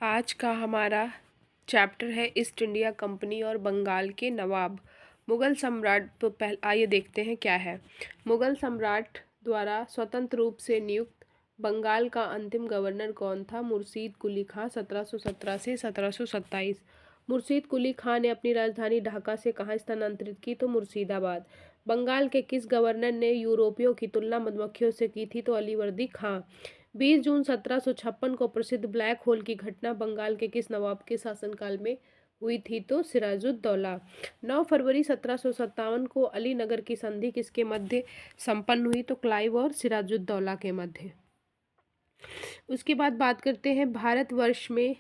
आज का हमारा चैप्टर है ईस्ट इंडिया कंपनी और बंगाल के नवाब। मुगल सम्राट तो आइए देखते हैं क्या है। मुगल सम्राट द्वारा स्वतंत्र रूप से नियुक्त बंगाल का अंतिम गवर्नर कौन था? मुर्शीद कुली खां 1717 से 1727। मुर्शीद कुली खां ने अपनी राजधानी ढाका से कहाँ स्थानांतरित की? तो मुर्शिदाबाद। बंगाल के किस गवर्नर ने यूरोपियों की तुलना मधुमक्खियों से की थी? तो अलीवर्दी खां। 20 जून 1756 को प्रसिद्ध ब्लैक होल की घटना बंगाल के किस नवाब के शासनकाल में हुई थी? तो सिराजुद्दौला। 9 फरवरी 1757 को अलीनगर की संधि किसके मध्य संपन्न हुई? तो क्लाइव और सिराजुद्दौला के मध्य। उसके बाद बात करते हैं भारतवर्ष में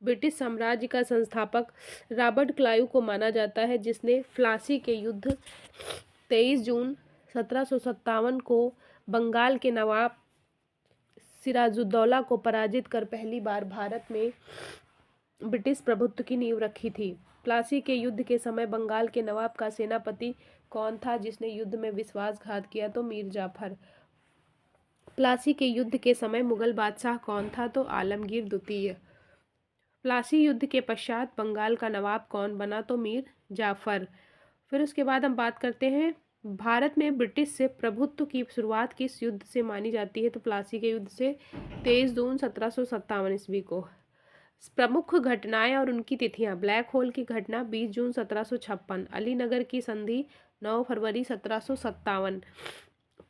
ब्रिटिश साम्राज्य का संस्थापक रॉबर्ट क्लाइव को माना जाता है, जिसने प्लासी के युद्ध 23 जून 1757 को बंगाल के नवाब सिराजुद्दौला को पराजित कर पहली बार भारत में ब्रिटिश प्रभुत्व की नींव रखी थी। प्लासी के युद्ध के समय बंगाल के नवाब का सेनापति कौन था, जिसने युद्ध में विश्वासघात किया? तो मीर जाफर। प्लासी के युद्ध के समय मुगल बादशाह कौन था? तो आलमगीर द्वितीय। प्लासी युद्ध के पश्चात बंगाल का नवाब कौन बना? तो मीर जाफर। फिर उसके बाद हम बात करते हैं भारत में ब्रिटिश से प्रभुत्व की शुरुआत किस युद्ध से मानी जाती है? तो प्लासी के युद्ध से 23 जून 1757 ईस्वी को। प्रमुख घटनाएं और उनकी तिथियां। ब्लैक होल की घटना 20 जून 1756। अलीनगर की संधि 9 फरवरी 1757।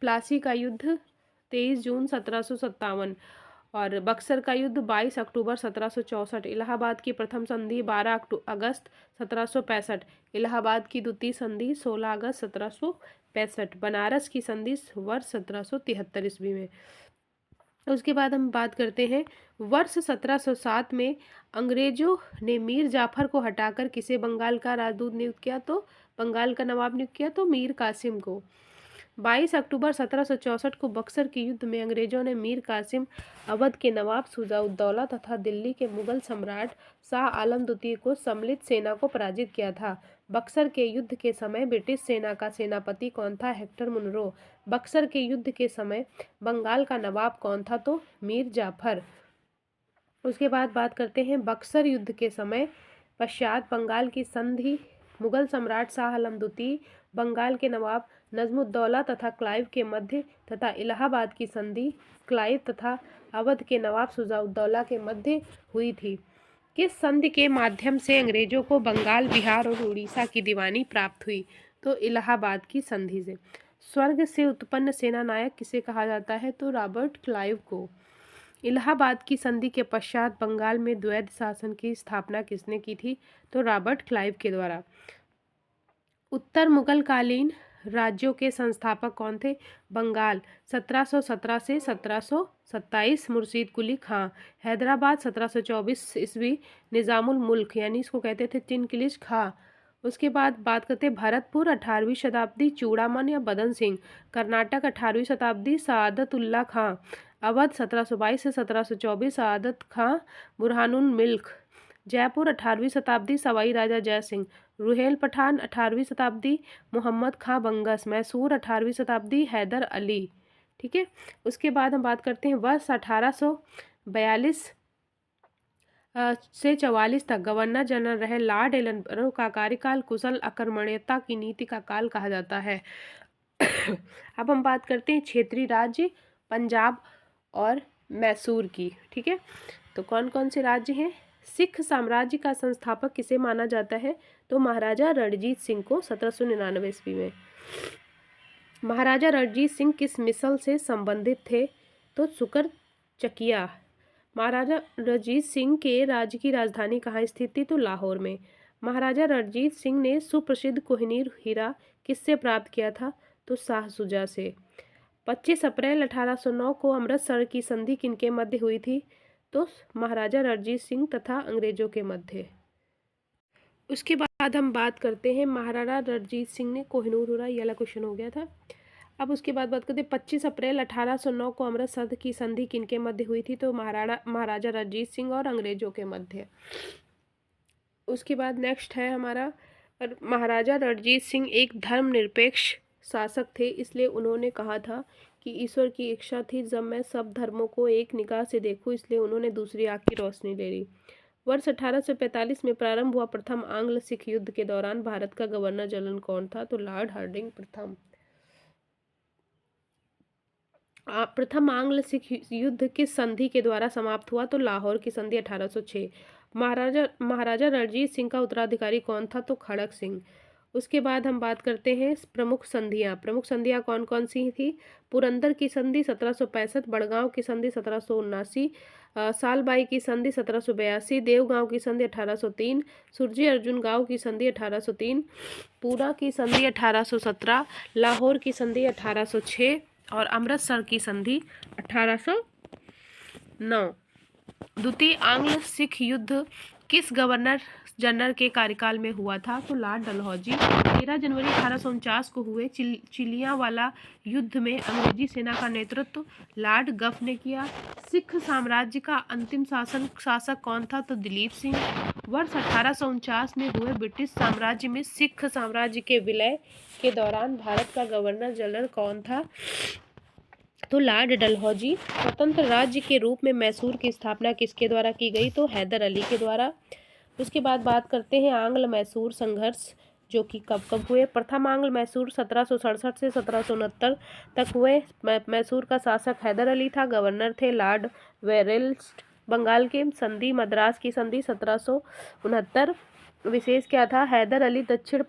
प्लासी का युद्ध 23 जून 1757 और बक्सर का युद्ध 22 अक्टूबर 1764। इलाहाबाद की प्रथम संधि 12 अगस्त 1765। इलाहाबाद की द्वितीय संधि 16 अगस्त 1765। बनारस की संधि वर्ष 1773 ईस्वी में। उसके बाद हम बात करते हैं वर्ष 1707 में अंग्रेजों ने मीर जाफर को हटाकर किसे बंगाल का राजदूत नियुक्त किया? तो बंगाल का नवाब नियुक्त किया? तो मीर कासिम को। 22 अक्टूबर 1764 को बक्सर के युद्ध में अंग्रेजों ने मीर कासिम, अवध के नवाब शुजाउद्दौला तथा दिल्ली के मुगल सम्राट शाह आलम द्वितीय को सम्मिलित सेना को पराजित किया था। बक्सर के युद्ध के समय ब्रिटिश सेना का सेनापति कौन था? Hector Munro. बक्सर के युद्ध के समय बंगाल का नवाब कौन था? तो मीर जाफर। उसके बाद बात करते हैं बक्सर युद्ध के समय पश्चात बंगाल की संधि मुगल सम्राट शाह आलम द्वितीय, बंगाल के नवाब नजमुद्दौला तथा क्लाइव के मध्य तथा इलाहाबाद की संधि क्लाइव तथा अवध के नवाब शुजाउद्दौला के मध्य हुई थी। किस संधि के माध्यम से अंग्रेजों को बंगाल, बिहार और उड़ीसा की दीवानी प्राप्त हुई? तो इलाहाबाद की संधि से। स्वर्ग से उत्पन्न सेनानायक किसे कहा जाता है? तो रॉबर्ट क्लाइव को। इलाहाबाद की संधि के पश्चात बंगाल में द्वैध शासन की स्थापना किसने की थी? तो रॉबर्ट क्लाइव के द्वारा। उत्तर मुगल कालीन राज्यों के संस्थापक कौन थे? बंगाल 1717 से 1727 मुर्शीद कुली खां। हैदराबाद 1724 ईस्वी निजामुल मुल्क यानी इसको कहते थे चिनकिलिश खां। उसके बाद बात करते हैं भरतपुर 18वीं शताब्दी चूड़ामन या बदन सिंह। कर्नाटक 18वीं शताब्दी सआदतुल्ला खां। अवध 1722 से 1724 सआदत खां बुरहानुन मिल्क। जयपुर 18वीं शताब्दी सवाई राजा जय सिंह। रुहेल पठान 18वीं शताब्दी मोहम्मद खां बंगस। मैसूर 18वीं शताब्दी हैदर अली। ठीक है। उसके बाद हम बात करते हैं वर्ष 1842 से 44 तक गवर्नर जनरल रहे लॉर्ड एलनबरो का कार्यकाल कुशल आक्रमणीयता की नीति का काल कहा जाता है। अब हम बात करते हैं क्षेत्रीय राज्य पंजाब और मैसूर की। ठीक है, तो कौन कौन से राज्य हैं? सिख साम्राज्य का संस्थापक किसे माना जाता है? तो महाराजा रणजीत सिंह को 1799 ईस्वी में। महाराजा रणजीत सिंह किस मिसल से संबंधित थे? तो सुकर चकिया। महाराजा रणजीत सिंह के राज्य की राजधानी कहाँ स्थित थी? तो लाहौर में। महाराजा रणजीत सिंह ने सुप्रसिद्ध कोहिनूर हीरा किससे प्राप्त किया था? तो शाह शुजा से। 25 अप्रैल 1809 को अमृतसर की संधि किनके मध्य हुई थी? तो महाराजा रणजीत सिंह तथा अंग्रेजों के मध्य। उसके बाद हम बात करते हैं महाराजा रणजीत सिंह ने कोहिनूर हीरा, ये वाला क्वेश्चन हो गया था। अब उसके बाद बात करते हैं 25 अप्रैल 1809 को अमृतसर की संधि किनके मध्य हुई थी? तो महाराजा रणजीत सिंह और अंग्रेजों के मध्य। उसके बाद नेक्स्ट है हमारा महाराजा रणजीत सिंह एक धर्मनिरपेक्ष शासक थे, इसलिए उन्होंने कहा था कि ईश्वर की इच्छा थी जब मैं सब धर्मों को एक निगाह से देखूं, इसलिए उन्होंने दूसरी आंख की रोशनी ले ली। वर्ष 1845 में प्रारंभ हुआ प्रथम आंग्ल सिख युद्ध के दौरान भारत का गवर्नर जनरल कौन था? तो लॉर्ड हार्डिंग प्रथम। प्रथम आंग्ल सिख युद्ध किस संधि के द्वारा समाप्त हुआ? तो लाहौर की संधि 1806। महाराजा रणजीत सिंह का उत्तराधिकारी कौन था? तो खड़क सिंह। उसके बाद हम बात करते हैं प्रमुख संधियां। प्रमुख संधियां कौन कौन सी थी? पुरंदर की संधि 1765, बड़गांव की संधि 1779, सालबाई की संधि 1782, देवगांव की संधि 1803, सुरजी अर्जुन गांव की संधि 1803, पूना की संधि 1817, लाहौर की संधि 1806 और अमृतसर की संधि 1809। द्वितीय आंग्ल सिख युद्ध किस गवर्नर जनरल के कार्यकाल में हुआ था? तो लॉर्ड डलहौजी। 13 जनवरी 1849 को हुए चिलियांवाला युद्ध में अंग्रेजी सेना का नेतृत्व लॉर्ड गफ ने किया। सिख साम्राज्य का अंतिम शासक कौन था? तो दिलीप सिंह। वर्ष 1849 में हुए ब्रिटिश साम्राज्य में सिख साम्राज्य के विलय के दौरान भारत का गवर्नर जनरल कौन था? तो लॉर्ड डलहौजी। स्वतंत्र राज्य के रूप में मैसूर की स्थापना किसके द्वारा की गई? तो हैदर अली के द्वारा। उसके बाद बात करते हैं आंग्ल मैसूर संघर्ष जो कि कब कब हुए। प्रथम आंग्ल मैसूर 1767 से 1769 तक हुए। मैसूर का शासक हैदर अली था, गवर्नर थे लॉर्ड वेरेल्स्ट। बंगाल के संधि मद्रास की संधि 1769। विशेष क्या था? हैदर अली दक्षिण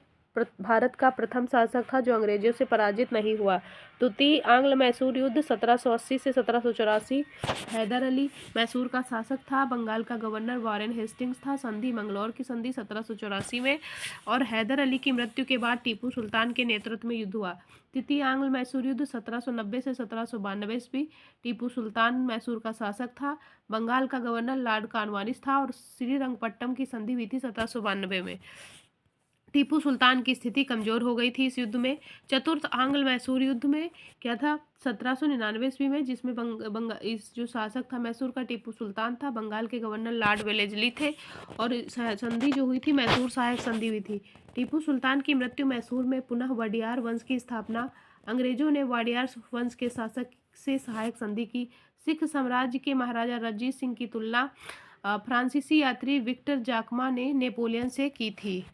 भारत का प्रथम शासक था जो अंग्रेजों से पराजित नहीं हुआ। द्वितीय आंग्ल मैसूर युद्ध 1780 से 1784। हैदर अली मैसूर का शासक था, बंगाल का गवर्नर वॉरेन हेस्टिंग्स था। संधि मंगलौर की संधि 1784 में और हैदर अली की मृत्यु के बाद टीपू सुल्तान के नेतृत्व में युद्ध हुआ। तृतीय आंग्ल मैसूर युद्ध 1790 से 1792 ईस्वी। टीपू सुल्तान मैसूर का शासक था, बंगाल का गवर्नर लॉर्ड कॉर्नवालिस था और श्रीरंगपट्टम की संधि हुई थी 1792 में। टीपू सुल्तान की स्थिति कमजोर हो गई थी इस युद्ध में। चतुर्थ आंग्ल मैसूर युद्ध में क्या था? 1799 ईस्वी में, जिसमें इस जो शासक था मैसूर का टीपू सुल्तान था, बंगाल के गवर्नर लॉर्ड वेलेस्ली थे और संधि जो हुई थी मैसूर सहायक संधि हुई थी। टीपू सुल्तान की मृत्यु, मैसूर में पुनः वाडियार वंश की स्थापना, अंग्रेजों ने वाडियार वंश के शासक से सहायक संधि की। सिख साम्राज्य के महाराजा रणजीत सिंह की तुलना फ्रांसीसी यात्री विक्टर जाकमा ने नेपोलियन से की थी।